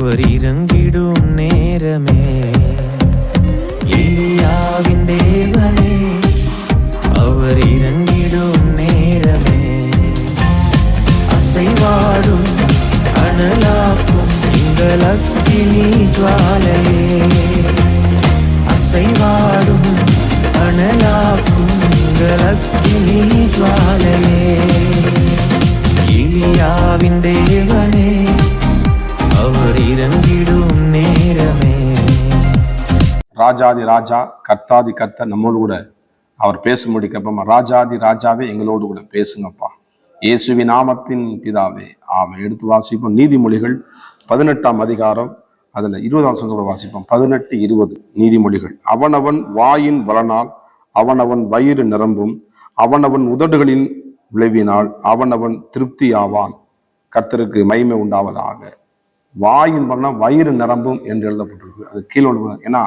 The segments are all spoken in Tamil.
அவர் இறங்கிடும் நேரமே. எலியாவின் தேவனே அவர் இறங்கிடும் நேரமே. அசைவாடும் அனலாக்கும் எங்கள் அக்கினி ஜுவாலையே. அசைவாடும் அனலாக்கும் எங்கள் அக்கினி ஜுவாலையே. எலியாவின் தேவனே அவர் இறங்கிடும் நேரமே. ராஜாதி ராஜா கர்த்தாதி கர்த்தர் நம்மோடு கூட அவர் பேசும்படி கேட்போமா? ராஜாதி ராஜாவே எங்களோடு கூட பேசுங்கப்பா, இயேசுவின் நாமத்தின் பிதாவே ஆமென். எடுத்து வாசிப்போம் நீதிமொழிகள் 18ஆம் அதிகாரம், அதுல 20ஆம் வசனத்தோட வாசிப்போம். 18:20 நீதிமொழிகள். அவனவன் வாயின் பலனால் அவனவன் வயிறு நிரம்பும், அவனவன் உதடுகளின் விளைவினால் அவனவன் திருப்தி ஆவான். கர்த்தருக்கு மகிமை உண்டாவதாக. வாயின் பலனால் வயிறு நிரம்பும் என்று எழுதப்பட்டிருக்கு. அது கீழே ஏன்னா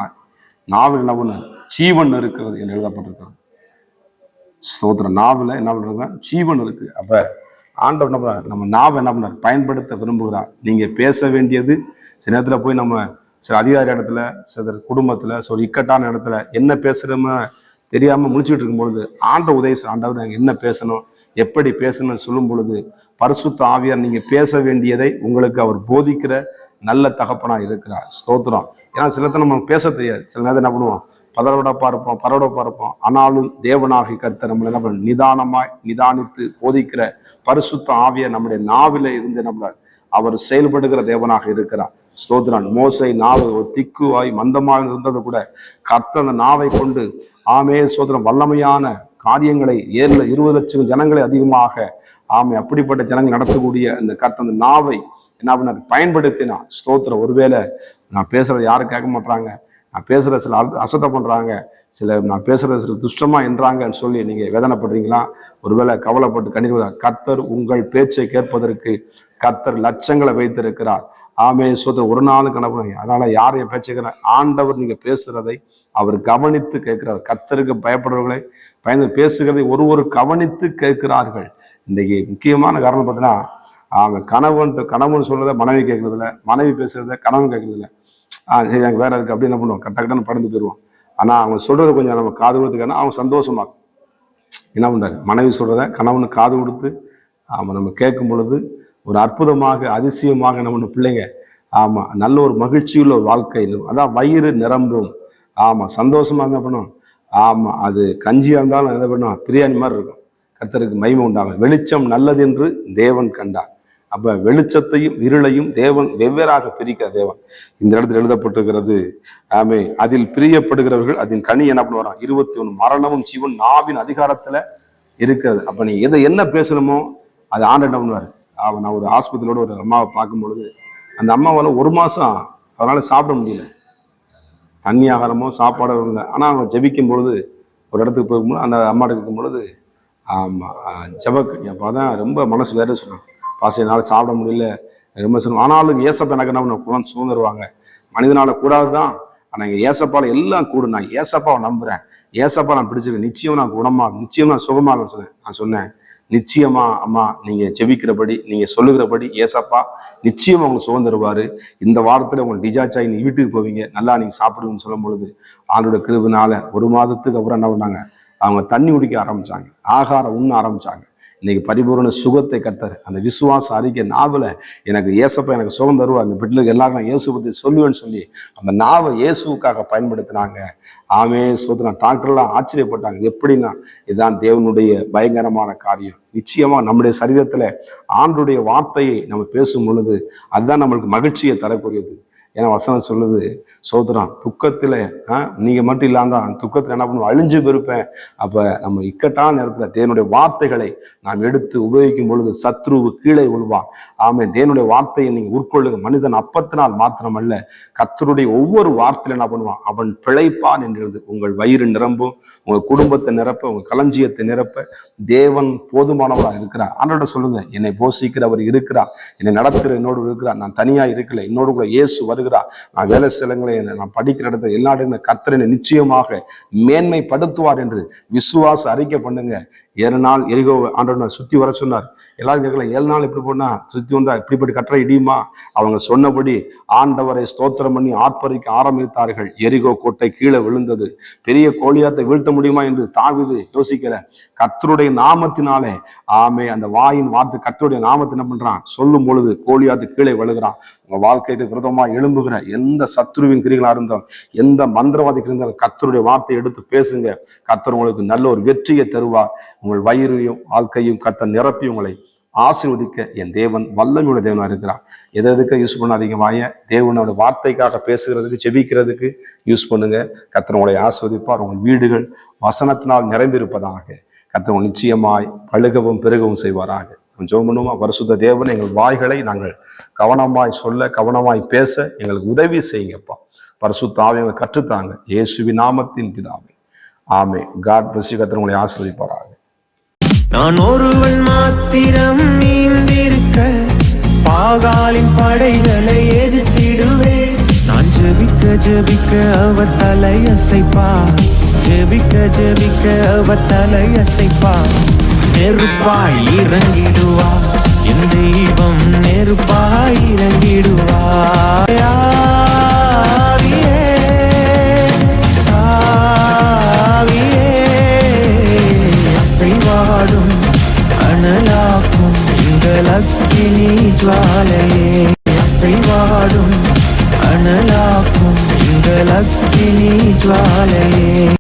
நாவில் என்ன பண்ண ஜீவன் இருக்கிறது என்று எழுதப்பட்டிருக்கிறது. சோதர நாவில் என்ன பண்றாங்க? ஜீவன் இருக்கு. அப்ப ஆண்டவர் என்ன பண்றாரு? நம்ம நாவை என்ன பண்றாரு? பயன்படுத்த விரும்புகிறார். நீங்க பேச வேண்டியது சில நேரத்துல போய் நம்ம சில அதிகாரி இடத்துல, சில குடும்பத்துல, சில இக்கட்டான இடத்துல என்ன பேசுறோமோ தெரியாம முடிச்சுட்டு இருக்கும் பொழுது ஆண்டவர் உதவி ஆண்டவர் நாங்க என்ன பேசணும், எப்படி பேசணும்னு சொல்லும் பொழுது பரிசுத்த ஆவியார் நீங்க பேச வேண்டியதை உங்களுக்கு அவர் போதிக்கிற நல்ல தகப்பனா இருக்கிறார். ஸ்தோத்திரம். ஏன்னா சில நேரத்தில் நம்ம பேச தெரியாது. சில நேரத்தில் என்ன பண்ணுவோம்? பரவடப்பா இருப்போம். ஆனாலும் தேவனாகி கர்த்தர் நம்மளை என்ன பண்ண நிதானமாய் நிதானித்து போதிக்கிற பரிசுத்த ஆவியார் நம்முடைய நாவில இருந்து நம்மள அவர் செயல்படுகிற தேவனாக இருக்கிறார். ஸ்தோத்திரன். மோசை நாவு ஒரு திக்குவாய் மந்தமாக இருந்தது கூட கர்த்தர் அந்த நாவை கொண்டு சோதரம் வல்லமையான காரியங்களை 20 லட்சம் ஜனங்களை அதிகமாக அப்படிப்பட்ட ஜனங்கள் நடத்தக்கூடிய அந்த கர்த்தர் அந்த நாவை என்ன பண்ண பயன்படுத்தினா. ஸ்தோத்திரம். ஒருவேளை நான் பேசுறது யாரும் கேட்க மாட்டாங்க, நான் பேசுற சில அசத்தை பண்றாங்க, நான் பேசுறது சில துஷ்டமா என்றாங்கன்னு சொல்லி நீங்க வேதனைப்படுறீங்களா? ஒருவேளை கவலைப்பட்டு கண்ணீர். கர்த்தர் உங்கள் பேச்சை கேட்பதற்கு கர்த்தர் லட்சங்களை வைத்திருக்கிறார். சோதர் ஒரு நாள் கணக்கு. அதனால யாரைய பேச்சுக்கிற ஆண்டவர் நீங்க பேசுறதை அவர் கவனித்து கேட்கிறார். கர்த்தருக்கு பயப்படுறவர்களை பயந்து பேசுகிறதை ஒரு கவனித்து கேட்கிறார்கள். இன்னைக்கு முக்கியமான காரணம் பார்த்தீங்கன்னா கணவன் சொல்றத மனைவி கேட்கறது இல்லை, மனைவி பேசுறத கணவன் கேட்கறது இல்லை. சரி எனக்கு வேற இருக்கு அப்படின்னு என்ன பண்ணுவோம்? கட்டன்னு பறந்து போயிடுவோம். ஆனா அவங்க சொல்றது கொஞ்சம் நம்ம காது கொடுத்துக்கான அவங்க சந்தோஷமா என்ன பண்றாரு? மனைவி சொல்றத கணவனுக்கு காது கொடுத்து நம்ம கேட்கும் பொழுது ஒரு அற்புதமாக அதிசயமாக நம்ம பிள்ளைங்க நல்ல ஒரு மகிழ்ச்சியுள்ள ஒரு வாழ்க்கை. அதான் வயிறு நிரம்பும். சந்தோஷமா என்ன பண்ணும்? அது கஞ்சியா இருந்தாலும் என்ன பண்ணும்? பிரியாணி மாதிரி இருக்கும். கர்த்தருக்கு மகிமை உண்டாகும். வெளிச்சம் நல்லது என்று தேவன் கண்டார். அப்ப வெளிச்சத்தையும் இருளையும் தேவன் வெவ்வேறாக பிரிக்கிற தேவன். இந்த இடத்துல எழுதப்பட்டிருக்கிறது. அதில் பிரியப்படுகிறவர்கள் அதன் கனி என்ன பண்ணுவாராம்? 21 மரணமும் ஜீவன் நாவின் அதிகாரத்துல இருக்கிறது. அப்ப நீ என்ன பேசணுமோ அது ஆண்டு என்ன பண்ணுவாரு? நான் ஒரு ஆஸ்பத்திரியோட ஒரு அம்மாவை பார்க்கும் பொழுது அந்த அம்மாவால 1 மாசம் அதனால சாப்பிட முடியல. தண்ணி ஆகாரமோ சாப்பாடோ இல்லை. ஆனா அவங்க ஜெபிக்கும் பொழுது ஒரு இடத்துக்கு போகும்போது அந்த அம்மாட்ட இருக்கும் பொழுது ஜபக்கணி அப்பதான் ரொம்ப மனசு வேற சொன்னான். என்னால சாப்பிட முடியல ரொம்ப சொன்னோம். ஆனாலும் ஏசப்பா எனக்கு என்ன குணம் சுதந்திருவாங்க. மனிதனால கூடாதுதான், ஆனா இங்க ஏசப்பால எல்லாம் கூடு. நான் ஏசப்பாவை நம்புறேன், ஏசப்பா நான் பிடிச்சிருக்கேன், நிச்சயம் நான் குணமாகும், நிச்சயம் நான் சுகமாக சொன்னேன். நான் சொன்னேன் நிச்சயமா அம்மா நீங்க ஜெபிக்கிறபடி நீங்க சொல்லுகிறபடி ஏசப்பா நிச்சயம் அவங்க சுகம் தருவாரு. இந்த வாரத்துல உங்களுக்கு டிஜார்ஜ் ஆகி நீங்க வீட்டுக்கு போவீங்க, நல்லா நீங்க சாப்பிடுவீங்கன்னு சொல்லும் பொழுது ஆண்டோட கிருபையினால 1 மாதத்துக்கு அப்புறம் என்ன பண்ணாங்க? அவங்க தண்ணி குடிக்க ஆரம்பிச்சாங்க, ஆகாரம் உண்ண ஆரம்பிச்சாங்க. இன்னைக்கு பரிபூர்ண சுகத்தை கர்த்தர் அந்த விசுவாச அறிக்கை நாவல எனக்கு ஏசப்பா எனக்கு சுகம் தருவா, அந்த பிள்ளைக்கு எல்லாரும் நான் இயேசு பத்தி சொல்லுவேன்னு சொல்லி அந்த நாவை இயேசுக்காக பயன்படுத்தினாங்க. சோதனா டாக்டர்லாம் ஆச்சரியப்பட்டாங்க. எப்படின்னா இதுதான் தேவனுடைய பயங்கரமான காரியம். நிச்சயமா நம்முடைய சரீரத்துல ஆண்டுடைய வார்த்தையை நம்ம பேசும் பொழுது அதுதான் நம்மளுக்கு மகிழ்ச்சியை தரக்கூடியது. ஏன்னா வசனம் சொல்லுது, சோதரம் துக்கத்துல நீங்க மட்டும் இல்லாம தான் துக்கத்துல என்ன பண்ணுவோம்? அழிஞ்சு போயிருப்பேன். அப்ப நம்ம இக்கட்டான நேரத்துல தேவனுடைய வார்த்தைகளை நாம் எடுத்து உபயோகிக்கும் பொழுது சத்ருவு கீழே விழுவான். தேவனுடைய வார்த்தையை நீங்க உட்கொள்ளுங்க. மனிதன் அப்பத்தினால் மாத்திரம் அல்ல, கர்த்தருடைய ஒவ்வொரு வார்த்தையில என்ன பண்ணுவான்? அவன் பிழைப்பான் என்கிறது. உங்கள் வயிறு நிரம்பும், உங்க குடும்பத்தை நிரப்ப, உங்க களஞ்சியத்தை நிரப்ப தேவன் போதுமானவராக இருக்கிறார். ஆண்டோட சொல்லுங்க, என்னை போஷிக்கிறவர் இருக்கிறார், என்னை நடத்துகிற என்னோடு இருக்கிறார், நான் தனியா இருக்கல, என்னோடு கூட இயேசு வருகிறார், நான் வேலை சிலங்களை நான் படிக்கிற இடத்துல எல்லா இடத்துல கர்த்தர் என்னை நிச்சயமாக மேன்மைப்படுத்துவார் என்று விசுவாச அறிக்கை பண்ணுங்க. 7 நாள் எரிகோ ஆண்டவர் சுத்தி வர சொன்னார். எல்லாரும் கேட்கல 7 நாள் இப்படி போனா சுத்தி வந்தா இப்படிப்பட்ட கட்டளை இடியுமா? அவங்க சொன்னபடி ஆண்டவரை ஸ்தோத்திரம் பண்ணி ஆர்ப்பரிக்க ஆரம்பித்தார்கள். எரிகோ கோட்டை கீழே விழுந்தது. பெரிய கோலியாத்தை வீழ்த்த முடியுமா என்று தாவீது யோசிக்கல. கர்த்தருடைய நாமத்தினாலே ஆமே அந்த வாயின் வார்த்தை கர்த்தருடைய நாமத்தை என்ன பண்றான்? சொல்லும் பொழுது கோலியாத்து கீழே விழுகிறான். உங்க வாழ்க்கைக்கு விரோதமா எழும்புகிற எந்த சத்ருவின் கிரிகளா இருந்தாலும், எந்த மந்திரவாதிக்கு இருந்தாலும் கர்த்தருடைய வார்த்தையை எடுத்து பேசுங்க. கர்த்தர் உங்களுக்கு நல்ல ஒரு வெற்றியை தருவார். உங்கள் வயிறையும் வாழ்க்கையும் கர்த்தர் நிரப்பி உங்களை ஆசீர்வதிக்க என் தேவன் வல்லமையுள்ள தேவனா இருக்கிறார். எதுக்கு யூஸ் பண்ணாதீங்க வாய. தேவனோட வார்த்தைக்காக பேசுகிறதுக்கு ஜெபிக்கிறதுக்கு யூஸ் பண்ணுங்க. கர்த்தர் உங்களை ஆசீர்வதிப்பார். உங்கள் வீடுகள் வசனத்தினால் நிரம்பியிருப்பதாக. கர்த்தர் நிச்சயமாய் பழுகவும் பெருகவும் செய்வாராக. ஜெபம் பண்ணுவோமா? பரிசுத்த தேவன், எங்கள் வாய்களை நாங்கள் கவனமாய் சொல்ல, கவனமாய் பேச எங்களுக்கு உதவி செய்யுங்கப்பா. பரிசுத்த ஆவியை எங்களுக்கு கற்றுத்தாங்க. இயேசுவின் நாமத்தின் பிதாவே, ஆமே. God bless you. கர்த்தர் உங்களை ஆசீர்வதிப்பாராக. நான் ஒருவன் மாத்திரம் நீந்திருக்க பாகாலின் படைகளை எதிர்த்திடுவேன். நான் ஜெபிக்க ஜெபிக்க அவர் தலையசைப்பார். ஜெபிக்க ஜெபிக்க அவர் தலையசைப்பார். நெருப்பாய் இறங்கிடுவார் என் தெய்வம், நெருப்பாய் இறங்கிடுவார். ஆவியே, ஆவியே, அசைவாடும் அனலாக்கும் எங்கள் அக்கினி ஜுவாலையே. அசைவாடும் அனலாக்கும் எங்கள் அக்கினி ஜுவாலையே.